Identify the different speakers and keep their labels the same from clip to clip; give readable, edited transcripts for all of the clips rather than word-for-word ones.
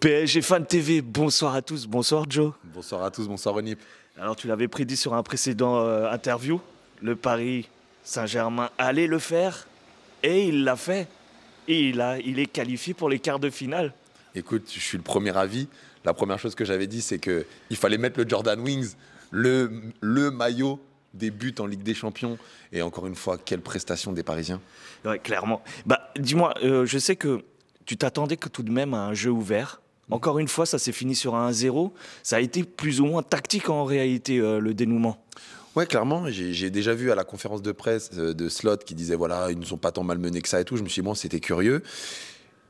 Speaker 1: PSG Fan TV, bonsoir à tous, bonsoir Joe.
Speaker 2: Bonsoir à tous, bonsoir Ronip.
Speaker 1: Alors tu l'avais prédit sur un précédent interview, le Paris Saint-Germain allait le faire et il l'a fait. Et il est qualifié pour les quarts de finale.
Speaker 2: Écoute, je suis le premier avis. La première chose que j'avais dit, c'est qu'il fallait mettre le Jordan Wings, le maillot des buts en Ligue des Champions. Et encore une fois, quelle prestation des Parisiens.
Speaker 1: Ouais, clairement. Bah, dis-moi, je sais que tu t'attendais que tout de même à un jeu ouvert. Encore une fois, ça s'est fini sur un 1-0. Ça a été plus ou moins tactique en réalité, le dénouement.
Speaker 2: Ouais, clairement, j'ai déjà vu à la conférence de presse de Slot qui disait voilà, ils ne sont pas tant malmenés que ça et tout. Je me suis dit, bon, c'était curieux.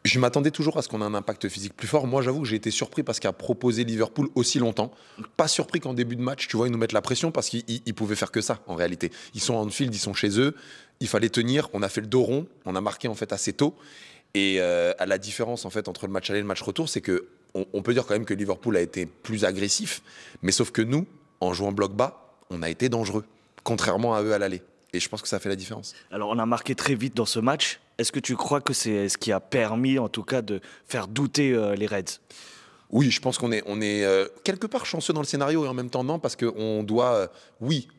Speaker 2: Je m'attendais toujours à ce qu'on ait un impact physique plus fort. Moi, j'avoue que j'ai été surpris parce qu'a proposé Liverpool aussi longtemps. Pas surpris qu'en début de match, tu vois, ils nous mettent la pression parce qu'ils pouvaient faire que ça, en réalité. Ils sont en field, ils sont chez eux. Il fallait tenir. On a fait le dos rond. On a marqué, en fait, assez tôt. Et à la différence, en fait, entre le match aller et le match retour, c'est que on peut dire quand même que Liverpool a été plus agressif. Mais sauf que nous, en jouant bloc bas, on a été dangereux. Contrairement à eux à l'aller. Et je pense que ça fait la différence.
Speaker 1: Alors on a marqué très vite dans ce match. Est-ce que tu crois que c'est ce qui a permis en tout cas de faire douter les Reds?
Speaker 2: Oui, je pense qu'on est, quelque part chanceux dans le scénario et en même temps non, parce qu'on doit,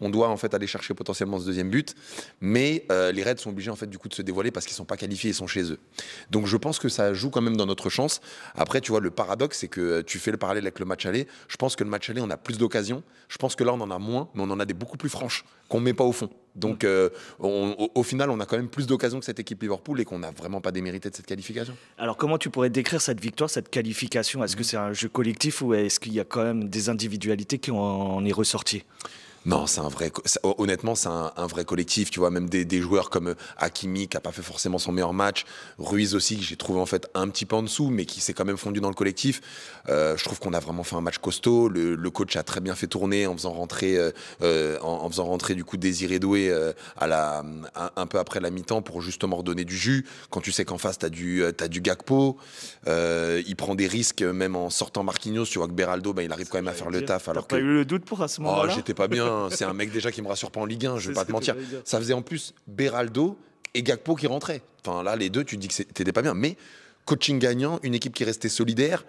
Speaker 2: on doit en fait aller chercher potentiellement ce deuxième but, mais les Reds sont obligés en fait du coup de se dévoiler parce qu'ils sont pas qualifiés, ils sont chez eux. Donc je pense que ça joue quand même dans notre chance. Après, tu vois, le paradoxe, c'est que tu fais le parallèle avec le match aller. Je pense que le match aller, on a plus d'occasions. Je pense que là, on en a moins, mais on en a des beaucoup plus franches qu'on met pas au fond. Donc au final, on a quand même plus d'occasions que cette équipe Liverpool et qu'on n'a vraiment pas démérité de cette qualification.
Speaker 1: Alors comment tu pourrais décrire cette victoire, cette qualification? Est-ce que c'est un jeu collectif ou est-ce qu'il y a quand même des individualités qui en est ressorti?
Speaker 2: Non, honnêtement, c'est un vrai collectif. Tu vois, même des joueurs comme Hakimi, qui n'a pas fait forcément son meilleur match. Ruiz aussi, que j'ai trouvé en fait un petit peu en dessous, mais qui s'est quand même fondu dans le collectif. Je trouve qu'on a vraiment fait un match costaud. Le coach a très bien fait tourner en faisant rentrer, du coup Désiré Doué un peu après la mi-temps pour justement redonner du jus. Quand tu sais qu'en face, t'as du Gakpo. Il prend des risques, même en sortant Marquinhos. Tu vois que Beraldo, il arrive quand même à faire le taf.
Speaker 1: T'as pas eu le doute pour à ce moment-là?
Speaker 2: J'étais pas bien. C'est un mec déjà qui me rassure pas en Ligue 1, je vais pas te mentir. Ça faisait en plus Beraldo et Gakpo qui rentraient. Enfin là, les deux, tu te dis que t'étais pas bien. Mais coaching gagnant, une équipe qui restait solidaire.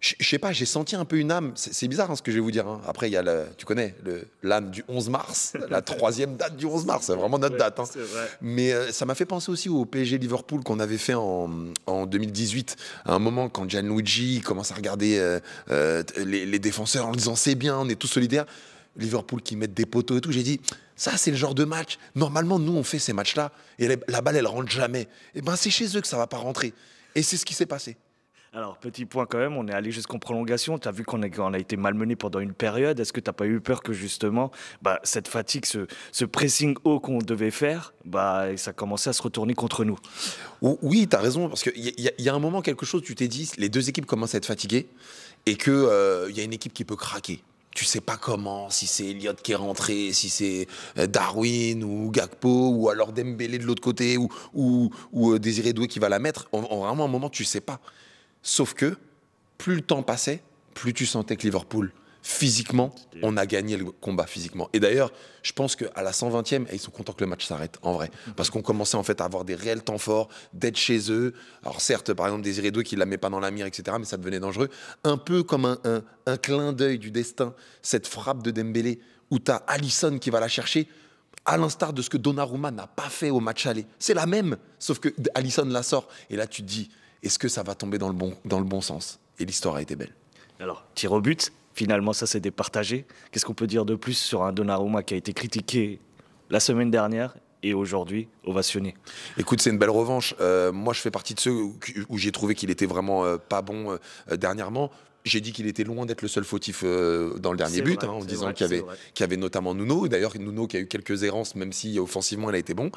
Speaker 2: Je sais pas, j'ai senti un peu une âme. C'est bizarre ce que je vais vous dire. Après, il y a tu connais l'âme du 11 mars, la troisième date du 11 mars. C'est vraiment notre date. Mais ça m'a fait penser aussi au PSG Liverpool qu'on avait fait en 2018. À un moment, quand Gianluigi commence à regarder les défenseurs en disant c'est bien, on est tous solidaires. Liverpool qui mettent des poteaux et tout, j'ai dit ça c'est le genre de match, normalement nous on fait ces matchs là et la balle elle rentre jamais, et c'est chez eux que ça va pas rentrer et c'est ce qui s'est passé.
Speaker 1: Alors, petit point quand même, on est allé jusqu'en prolongation. Tu as vu qu'on a été malmené pendant une période. Est-ce que tu n'as pas eu peur que justement, cette fatigue, ce pressing haut qu'on devait faire, ça commençait à se retourner contre nous?
Speaker 2: Oui, tu as raison, parce qu'il y a un moment, quelque chose, tu t'es dit, les deux équipes commencent à être fatiguées et qu'il y a une équipe qui peut craquer. Tu sais pas comment, si c'est Elliott qui est rentré, si c'est Darwin ou Gakpo, ou alors Dembélé de l'autre côté, ou Désiré Doué qui va la mettre. Vraiment, à un moment, tu sais pas. Sauf que, plus le temps passait, plus tu sentais que Liverpool, physiquement, on a gagné le combat physiquement. Et d'ailleurs, je pense qu'à la 120e, ils sont contents que le match s'arrête, en vrai. Parce qu'on commençait en fait à avoir des réels temps forts, d'être chez eux. Alors certes, par exemple, Désiré Doué qui ne la met pas dans la mire, etc., mais ça devenait dangereux. Un peu comme un clin d'œil du destin, cette frappe de Dembélé, où tu as Alisson qui va la chercher, à l'instar de ce que Donnarumma n'a pas fait au match aller. C'est la même, sauf que Alisson la sort. Et là, tu te dis, est-ce que ça va tomber dans le bon sens? Et l'histoire a été belle.
Speaker 1: Alors, tir au but, finalement, ça s'est départagé. Qu'est-ce qu'on peut dire de plus sur un Donnarumma qui a été critiqué la semaine dernière et aujourd'hui ovationné?
Speaker 2: Écoute, c'est une belle revanche. Moi, je fais partie de ceux où j'ai trouvé qu'il était vraiment pas bon dernièrement. J'ai dit qu'il était loin d'être le seul fautif dans le dernier but, en disant qu'il y avait notamment Nuno. D'ailleurs, Nuno qui a eu quelques errances, même si offensivement, il a été bon.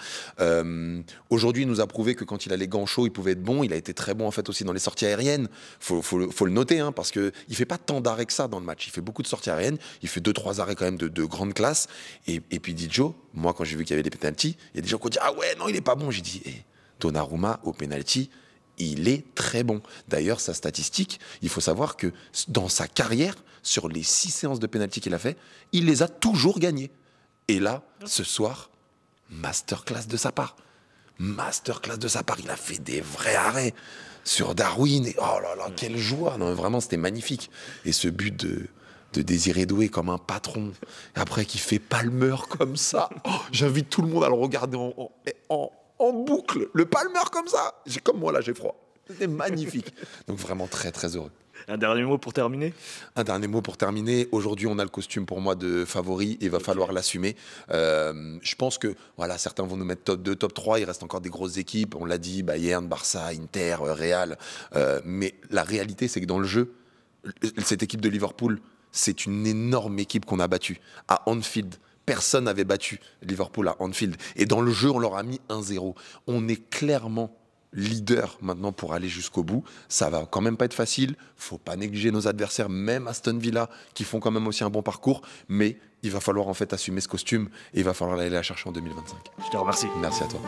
Speaker 2: Aujourd'hui, il nous a prouvé que quand il a les gants chauds, il pouvait être bon. Il a été très bon en fait aussi dans les sorties aériennes. Faut le noter, parce qu'il ne fait pas tant d'arrêts que ça dans le match. Il fait beaucoup de sorties aériennes. Il fait 2-3 arrêts quand même de grande classe. Et puis dit Joe, moi quand j'ai vu qu'il y avait des pénaltys, il y a des gens qui ont dit « Ah ouais, non, il n'est pas bon ». J'ai dit Donnarumma au pénalty, il est très bon. D'ailleurs, sa statistique, il faut savoir que dans sa carrière, sur les 6 séances de pénalty qu'il a fait, il les a toujours gagnées. Et là, ce soir, masterclass de sa part. masterclass de sa part. Il a fait des vrais arrêts sur Darwin. Et oh là là, quelle joie. Non, vraiment, c'était magnifique. Et ce but de Désiré Doué comme un patron, et après qui fait Palmer comme ça. Oh, j'invite tout le monde à le regarder en boucle. Le Palmer comme ça. Comme moi, là, j'ai froid. C'était magnifique. Donc vraiment très, très heureux.
Speaker 1: Un dernier mot pour terminer?
Speaker 2: Un dernier mot pour terminer. Aujourd'hui, on a le costume pour moi de favori et il va falloir l'assumer. Je pense que voilà, certains vont nous mettre top 2, top 3. Il reste encore des grosses équipes. On l'a dit, Bayern, Barça, Inter, Real. Mais la réalité, c'est que dans le jeu, cette équipe de Liverpool, c'est une énorme équipe qu'on a battue à Anfield. Personne n'avait battu Liverpool à Anfield. Et dans le jeu, on leur a mis 1-0. On est clairement leader maintenant pour aller jusqu'au bout. Ça va quand même pas être facile. Faut pas négliger nos adversaires, même Aston Villa, qui font quand même aussi un bon parcours. Mais il va falloir en fait assumer ce costume et il va falloir aller la chercher en 2025.
Speaker 1: Je te remercie.
Speaker 2: Merci à toi.